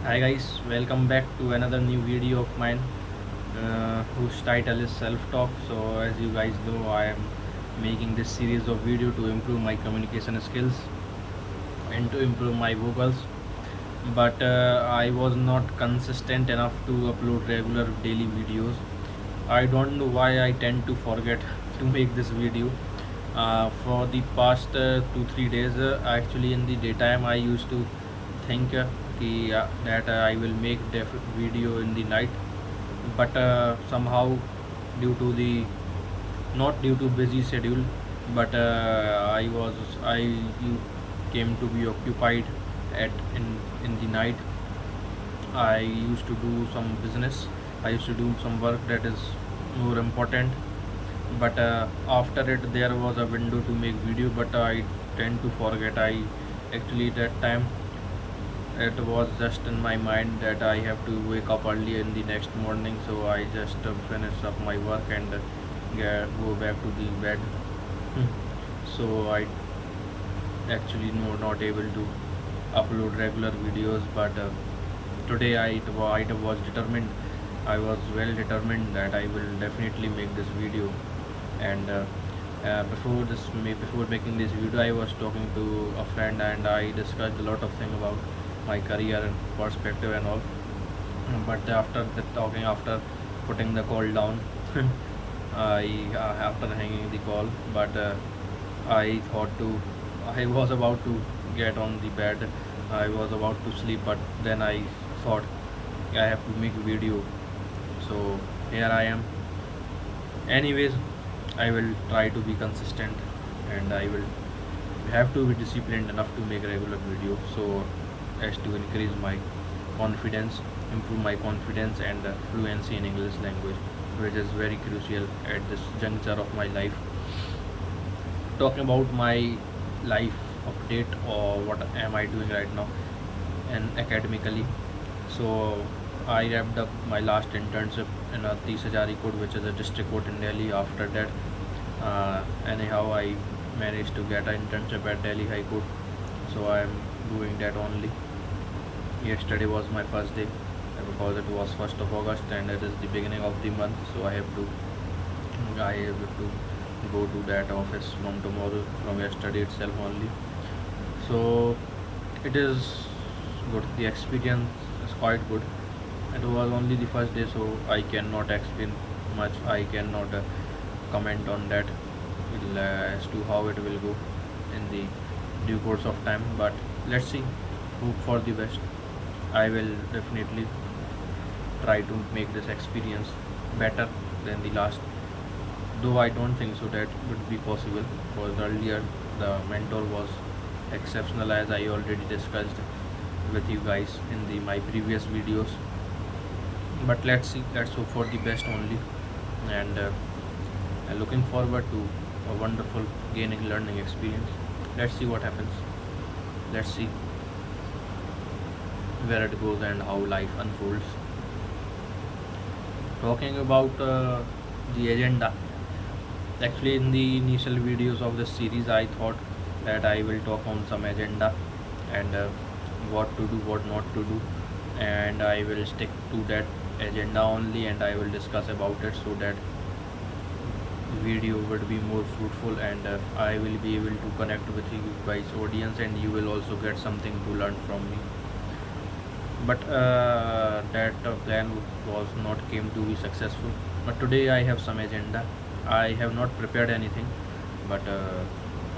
Hi guys, welcome back to another new video of mine whose title is self-talk. So as you guys know, I am making this series of video to improve my communication skills and to improve my vocals. But I was not consistent enough to upload regular daily videos. I don't know why I tend to forget to make this video. For the past 2-3 days, actually in the daytime, I used to think that I will make video in the night, but somehow due to the not due to busy schedule, but I came to be occupied at in the night. I used to do some business. I used to do some work that is more important. But after it, there was a window to make video, but I tend to forget. I actually that time it was just in my mind that I have to wake up early in the next morning, so I just finish up my work and go back to the bed. So I actually not able to upload regular videos, but today I was determined. I was well determined that I will definitely make this video. And before making this video, I was talking to a friend and I discussed a lot of things about my career and perspective and all. But after the talking, after putting the call down, I after hanging the call, but I thought to I was about to get on the bed. I was about to sleep, but then I thought I have to make video. So here I am. Anyways, I will try to be consistent and I will have to be disciplined enough to make regular video so as to increase my confidence, improve my confidence and fluency in English language, which is very crucial at this juncture of my life. Talking about my life update or what am I doing right now and academically. So I wrapped up my last internship in a Tis Hazari Court, which is a district court in Delhi. After that, anyhow, I managed to get an internship at Delhi High Court. So I am doing that only. Yesterday was my first day because it was 1st of August and it is the beginning of the month. So I have to go to that office from tomorrow, from yesterday itself only. So it is good. The experience is quite good. It was only the first day, so I cannot explain much. I cannot comment on that as to how it will go in the due course of time. But let's see. Hope for the best. I will definitely try to make this experience better than the last. Though I don't think so that would be possible because earlier the mentor was exceptional, as I already discussed with you guys in the my previous videos. But let's see, let's hope for the best only. And I'm looking forward to a wonderful gaining learning experience. Let's see what happens. Let's see where it goes and how life unfolds. Talking about the agenda, actually in the initial videos of this series I thought that I will talk on some agenda and what to do, what not to do, and I will stick to that agenda only and I will discuss about it so that video would be more fruitful and I will be able to connect with you guys audience and you will also get something to learn from me. But that plan was not came to be successful. But today I have some agenda. I have not prepared anything, but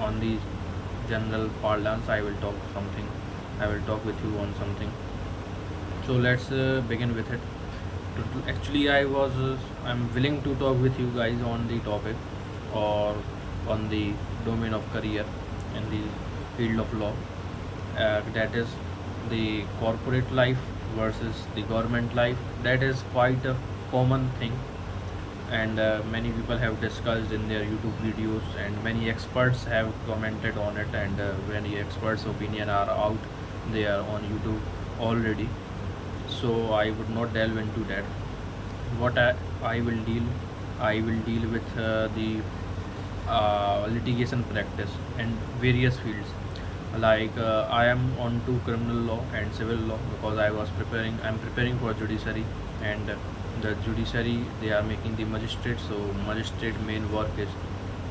on the general parlance I will talk something. I will talk with you on something. So let's begin with it. Actually, I'm willing to talk with you guys on the topic or on the domain of career in the field of law. That is the corporate life versus the government life. That is quite a common thing, and many people have discussed in their YouTube videos, and many experts have commented on it, and many experts' opinion are out there on YouTube already. So I would not delve into that. What I will deal, I will deal with the litigation practice and various fields. Like I am on to criminal law and civil law because I'm preparing for judiciary. And the judiciary, they are making the magistrate, so magistrate main work is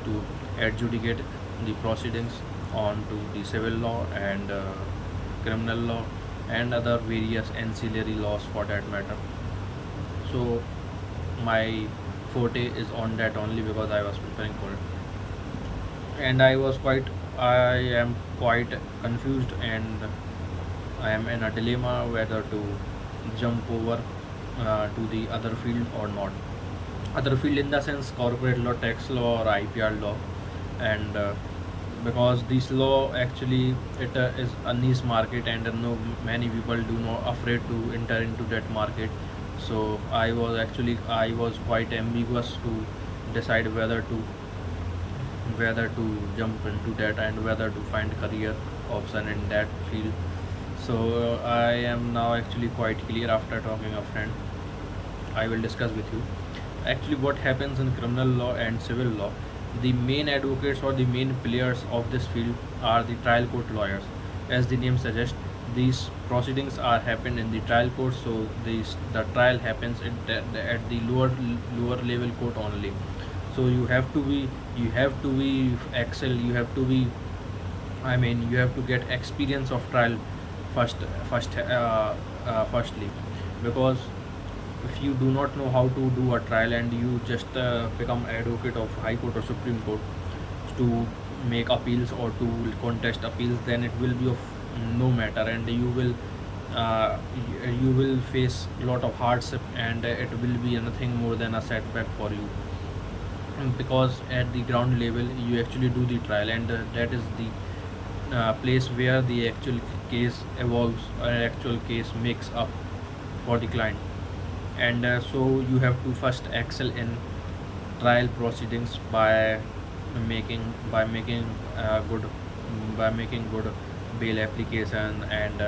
to adjudicate the proceedings on to the civil law and criminal law and other various ancillary laws for that matter. So my forte is on that only because I was preparing for it. And I am quite confused, and I am in a dilemma whether to jump over to the other field or not. Other field in the sense corporate law, tax law, or IPR law. And because this law actually, it is a niche market, and no many people do not afraid to enter into that market. So I was quite ambiguous to decide whether to jump into that and whether to find career option in that field. So I am now actually quite clear after talking a friend. I will discuss with you actually what happens in criminal law and civil law. The main advocates or the main players of this field are the trial court lawyers. As the name suggests, these proceedings are happen in the trial court, so the trial happens at the lower level court only. So you have to be excel, you have to be, I mean, you have to get experience of trial first first firstly, because if you do not know how to do a trial and you just become advocate of high court or supreme court to make appeals or to contest appeals, then it will be of no matter, and you will face a lot of hardship, and it will be nothing more than a setback for you. Because at the ground level you actually do the trial, and that is the place where the actual case evolves or actual case makes up for the client. And so you have to first excel in trial proceedings by making good by making good bail application, and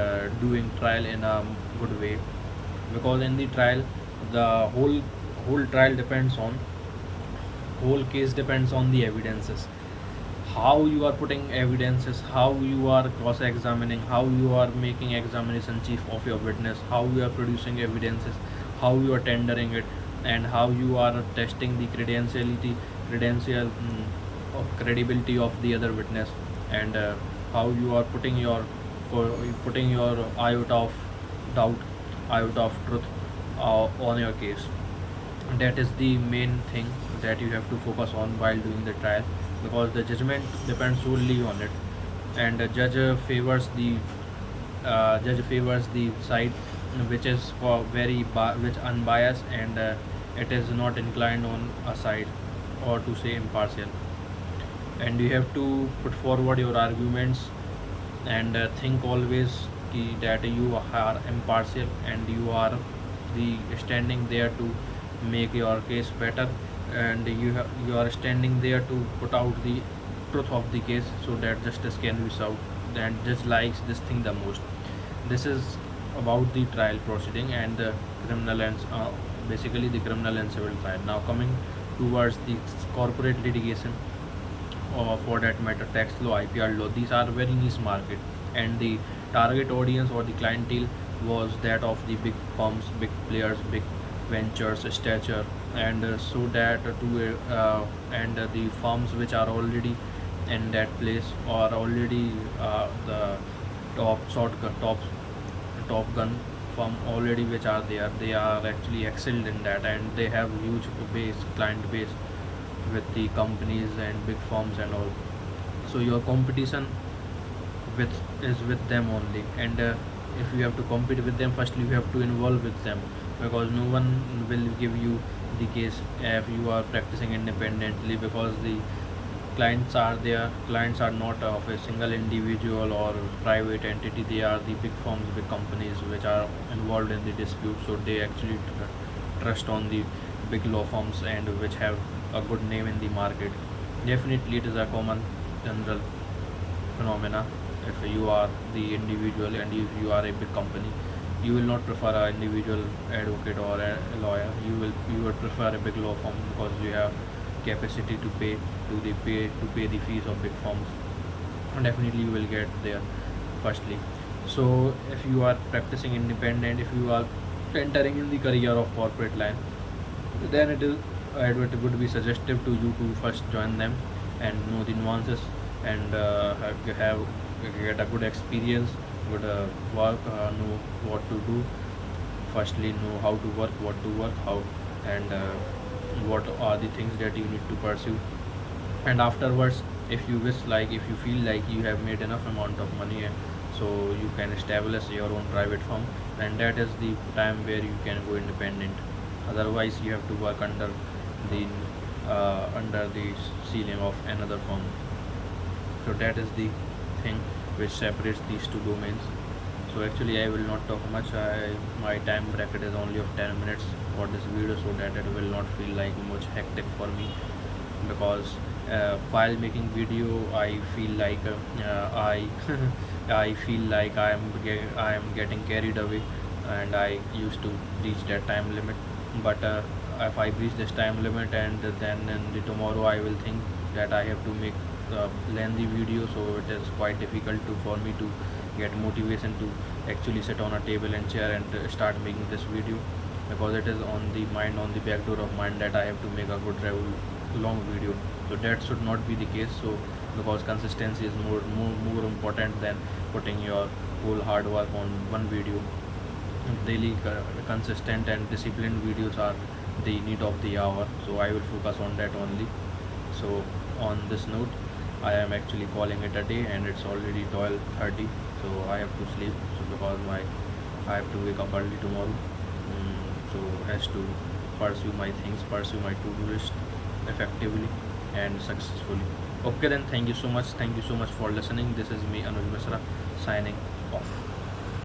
doing trial in a good way. Because in the trial, the whole trial depends on whole case depends on the evidences, how you are putting evidences, how you are cross examining, how you are making examination chief of your witness, how you are producing evidences, how you are tendering it, and how you are testing the credibility of the other witness, and how you are putting your iota of doubt, iota of truth on your case. That is the main thing that you have to focus on while doing the trial, because the judgment depends solely on it. And the judge favors the side which is which unbiased, and it is not inclined on a side, or to say impartial. And you have to put forward your arguments, and think always that you are impartial, and you are standing there to make your case better, and you are standing there to put out the truth of the case so that justice can be served, and judge likes this thing the most. This is about the trial proceeding and the criminal and basically the criminal and civil trial. Now coming towards the corporate litigation, or for that matter tax law, IPR law, these are very niche market, and the target audience or the clientele was that of the big firms, big players, big ventures stature. And so that to the firms which are already in that place, or already the top gun firm already which are there, they are actually excelled in that, and they have huge client base with the companies and big firms and all. So your competition with is with them only. And if you have to compete with them, firstly you have to involve with them, because no one will give you the case if you are practicing independently, because the clients are not of a single individual or private entity, they are the big firms, big companies which are involved in the dispute. So they actually trust on the big law firms, and which have a good name in the market. Definitely it is a common general phenomena. If you are the individual and if you are a big company, you will not prefer an individual advocate or a lawyer. You would prefer a big law firm, because you have capacity to pay the fees of big firms. definitely you will get there firstly. So if you are practicing independent, if you are entering in the career of corporate line, then it would be suggestive to you to first join them and know the nuances, and get a good experience, good work, know what to do. Firstly, know how to work, what to work, how, and what are the things that you need to pursue. And afterwards, if you wish, like if you feel like you have made enough amount of money, so you can establish your own private firm, and that is the time where you can go independent. Otherwise you have to work the under the ceiling of another firm. So that is the thing which separates these two domains. So actually I will not talk much. My time bracket is only of 10 minutes for this video, so that it will not feel like much hectic for me, because while making video I feel like I I feel like I am getting carried away, and I used to reach that time limit. But if I reach this time limit, and then in the tomorrow I will think that I have to make lengthy video, so it is quite difficult for me to get motivation to actually sit on a table and chair and start making this video, because it is on the mind, on the back door of mind, that I have to make a good long video. So that should not be the case. So because consistency is more important than putting your whole hard work on one video. Daily consistent and disciplined videos are the need of the hour, so I will focus on that only. So on this note, I am actually calling it a day, and it's already 12:30, so I have to sleep. So because I have to wake up early tomorrow, so has to pursue my things, pursue my to-do list effectively and successfully. Okay then, thank you so much for listening. This is me, Anuj Misra, signing off.